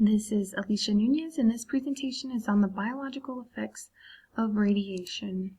This is Alicia Nunez, and this presentation is on the biological effects of radiation.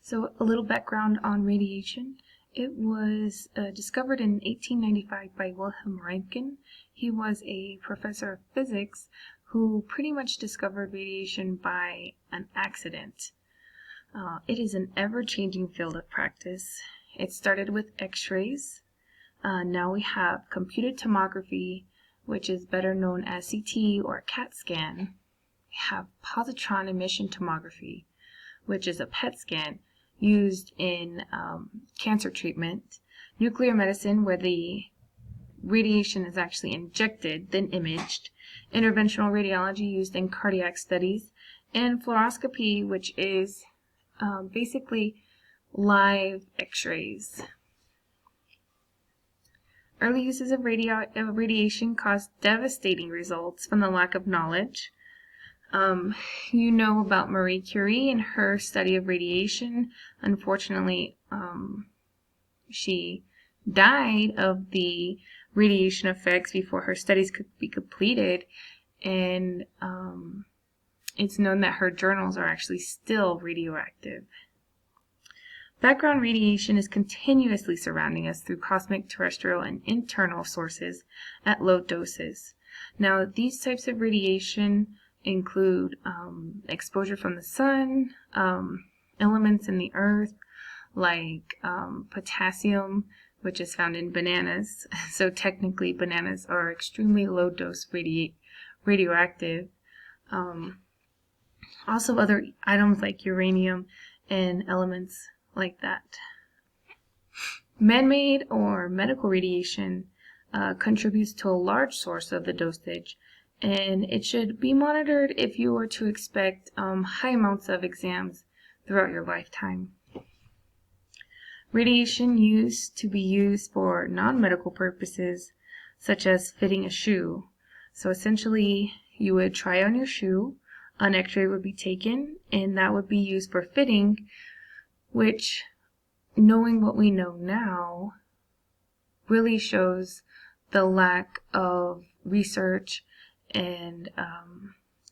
So a little background on radiation. It was discovered in 1895 by Wilhelm Röntgen. He was a professor of physics who pretty much discovered radiation by an accident. It is an ever-changing field of practice. It started with X-rays. Now we have computed tomography, which is better known as CT or CAT scan. We have positron emission tomography, which is a PET scan used in cancer treatment, nuclear medicine, where the radiation is actually injected, then imaged, interventional radiology used in cardiac studies, and fluoroscopy, which is basically live X-rays. Early uses of radiation caused devastating results from the lack of knowledge. You know about Marie Curie and her study of radiation. Unfortunately, she died of the radiation effects before her studies could be completed, and it's known that her journals are actually still radioactive. Background radiation is continuously surrounding us through cosmic, terrestrial, and internal sources at low doses. Now, these types of radiation include exposure from the sun, elements in the earth like potassium, which is found in bananas. So technically, bananas are extremely low dose radioactive. Also other items like uranium and elements like that. Man-made or medical radiation contributes to a large source of the dosage, and it should be monitored if you were to expect high amounts of exams throughout your lifetime. Radiation used to be used for non-medical purposes, such as fitting a shoe. So essentially, you would try on your shoe, an X-ray would be taken, and that would be used for fitting, which, knowing what we know now, really shows the lack of research and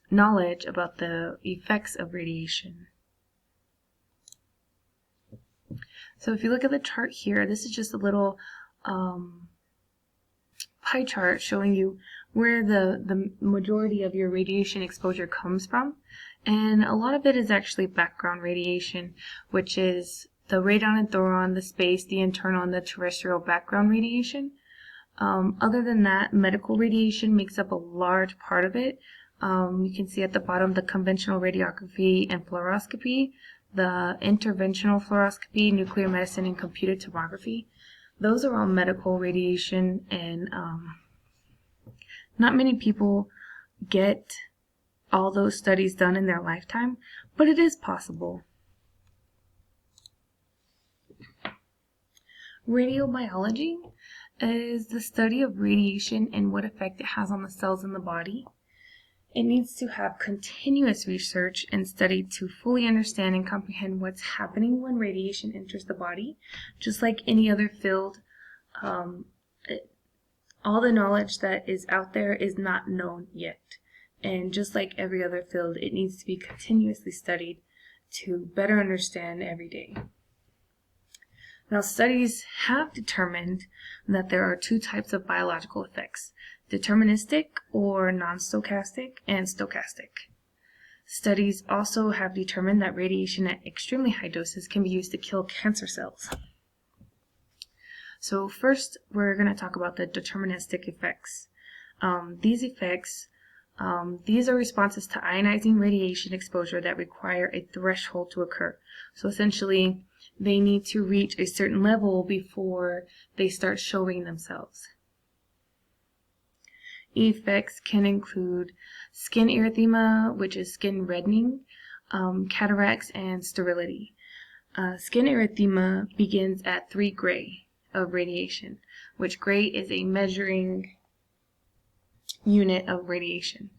knowledge about the effects of radiation. So if you look at the chart here, this is just a little pie chart showing you where the majority of your radiation exposure comes from. And a lot of it is actually background radiation, which is the radon and thoron, the space, the internal, and the terrestrial background radiation. Other than that, medical radiation makes up a large part of it. You can see at the bottom the conventional radiography and fluoroscopy, the interventional fluoroscopy, nuclear medicine, and computed tomography. Those are all medical radiation, and not many people get all those studies done in their lifetime, but it is possible. Radiobiology is the study of radiation and what effect it has on the cells in the body. It needs to have continuous research and study to fully understand and comprehend what's happening when radiation enters the body. Just like any other field, all the knowledge that is out there is not known yet. And just like every other field, it needs to be continuously studied to better understand every day. Now, studies have determined that there are two types of biological effects: deterministic or non-stochastic, and stochastic. Studies also have determined that radiation at extremely high doses can be used to kill cancer cells. So first, we're going to talk about the deterministic effects. These effects These are responses to ionizing radiation exposure that require a threshold to occur. So essentially, they need to reach a certain level before they start showing themselves. Effects can include skin erythema, which is skin reddening, cataracts, and sterility. Skin erythema begins at 3 gray of radiation, which gray is a measuring unit of radiation.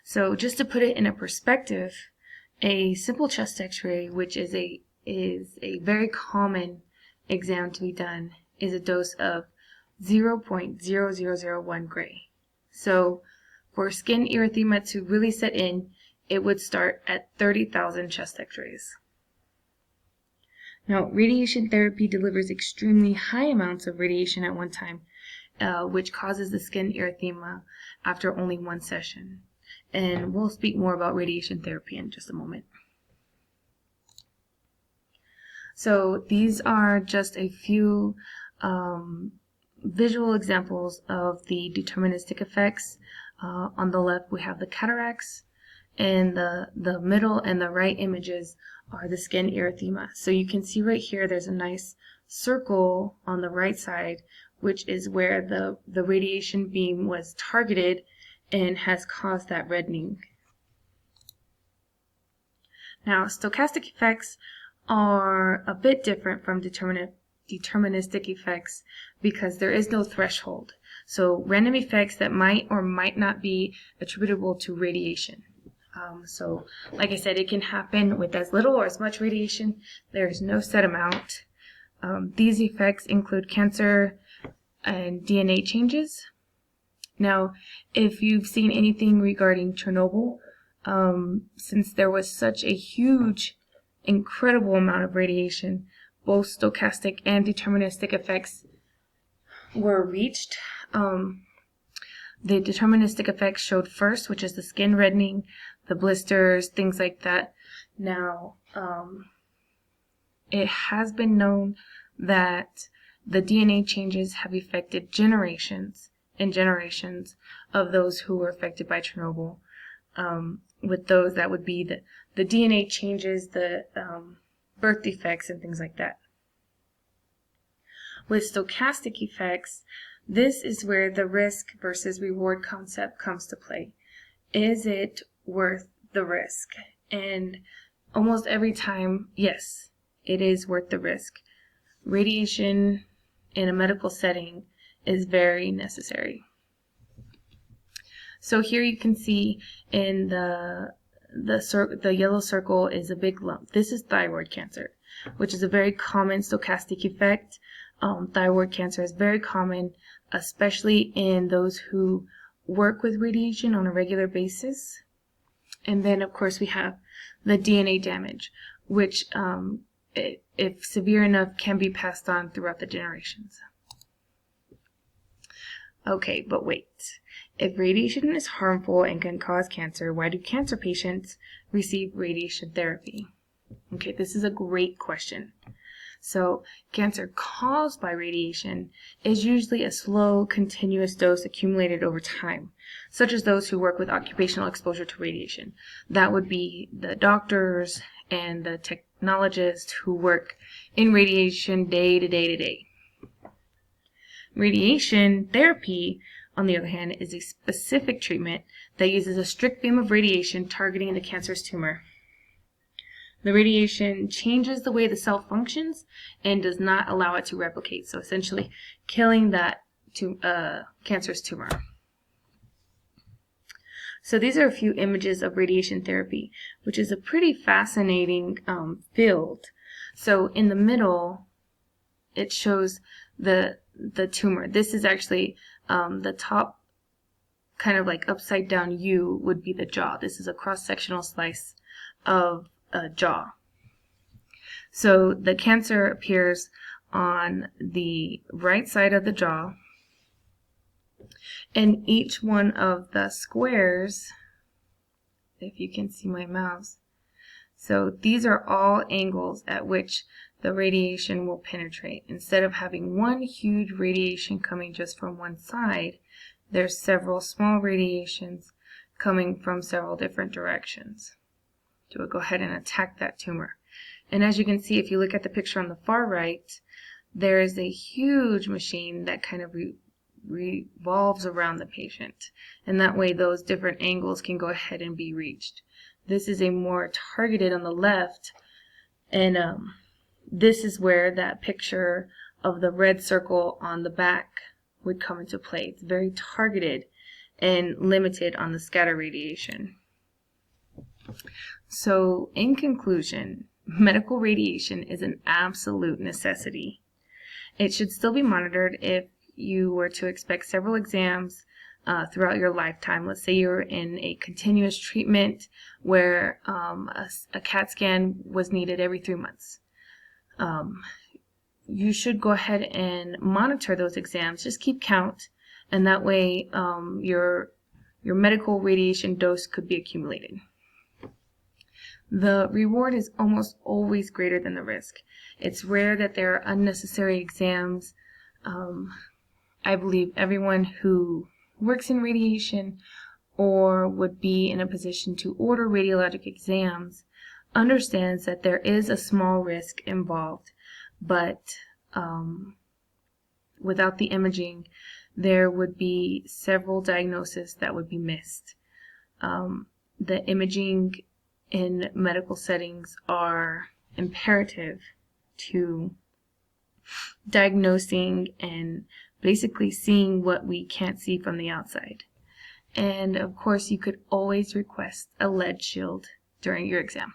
So just to put it in a perspective, a simple chest x-ray, which is a very common exam to be done, is a dose of 0.0001 gray. So for skin erythema to really set in, it would start at 30,000 chest x-rays. Now, radiation therapy delivers extremely high amounts of radiation at one time, which causes the skin erythema after only one session. And we'll speak more about radiation therapy in just a moment. So these are just a few visual examples of the deterministic effects. On the left we have the cataracts, and the middle and the right images are the skin erythema. So you can see right here there's a nice circle on the right side, which is where the radiation beam was targeted and has caused that reddening. Now, stochastic effects are a bit different from deterministic effects because there is no threshold. So random effects that might or might not be attributable to radiation. So like I said, it can happen with as little or as much radiation. There's no set amount. These effects include cancer and DNA changes. Now, if you've seen anything regarding Chernobyl, since there was such a huge, incredible amount of radiation, both stochastic and deterministic effects were reached. The deterministic effects showed first, which is the skin reddening, the blisters, things like that. Now, it has been known that the DNA changes have affected generations and generations of those who were affected by Chernobyl. With those, that would be the DNA changes, the birth defects, and things like that. With stochastic effects, this is where the risk versus reward concept comes to play. Is it worth the risk? And almost every time, yes, it is worth the risk. Radiation in a medical setting is very necessary. So here you can see in the yellow circle is a big lump. This is thyroid cancer, which is a very common stochastic effect. Thyroid cancer is very common, especially in those who work with radiation on a regular basis. And then, of course, we have the DNA damage, which, if severe enough, can be passed on throughout the generations. Okay, but wait. If radiation is harmful and can cause cancer, why do cancer patients receive radiation therapy? Okay, this is a great question. So, cancer caused by radiation is usually a slow, continuous dose accumulated over time, such as those who work with occupational exposure to radiation. That would be the doctors and the technologists who work in radiation day to day to day. Radiation therapy, on the other hand, is a specific treatment that uses a strict beam of radiation targeting the cancerous tumor. The radiation changes the way the cell functions and does not allow it to replicate, so essentially killing that cancerous tumor. So these are a few images of radiation therapy, which is a pretty fascinating field. So in the middle, it shows the tumor. This is actually the top, kind of like upside down U would be the jaw. This is a cross-sectional slice of a jaw. So the cancer appears on the right side of the jaw, and each one of the squares, if you can see my mouse, so these are all angles at which the radiation will penetrate. Instead of having one huge radiation coming just from one side, there's several small radiations coming from several different directions. So we'll go ahead and attack that tumor. And as you can see, if you look at the picture on the far right, there is a huge machine that kind of revolves around the patient. And that way those different angles can go ahead and be reached. This is a more targeted on the left, and this is where that picture of the red circle on the back would come into play. It's very targeted and limited on the scatter radiation. So, in conclusion, medical radiation is an absolute necessity. It should still be monitored if you were to expect several exams throughout your lifetime. Let's say you're in a continuous treatment where a CAT scan was needed every 3 months. You should go ahead and monitor those exams. Just keep count, and that way your medical radiation dose could be accumulated. The reward is almost always greater than the risk. It's rare that there are unnecessary exams. I believe everyone who works in radiation or would be in a position to order radiologic exams understands that there is a small risk involved, but without the imaging, there would be several diagnoses that would be missed. The imaging in medical settings are imperative to diagnosing and basically seeing what we can't see from the outside. And of course, you could always request a lead shield during your exam.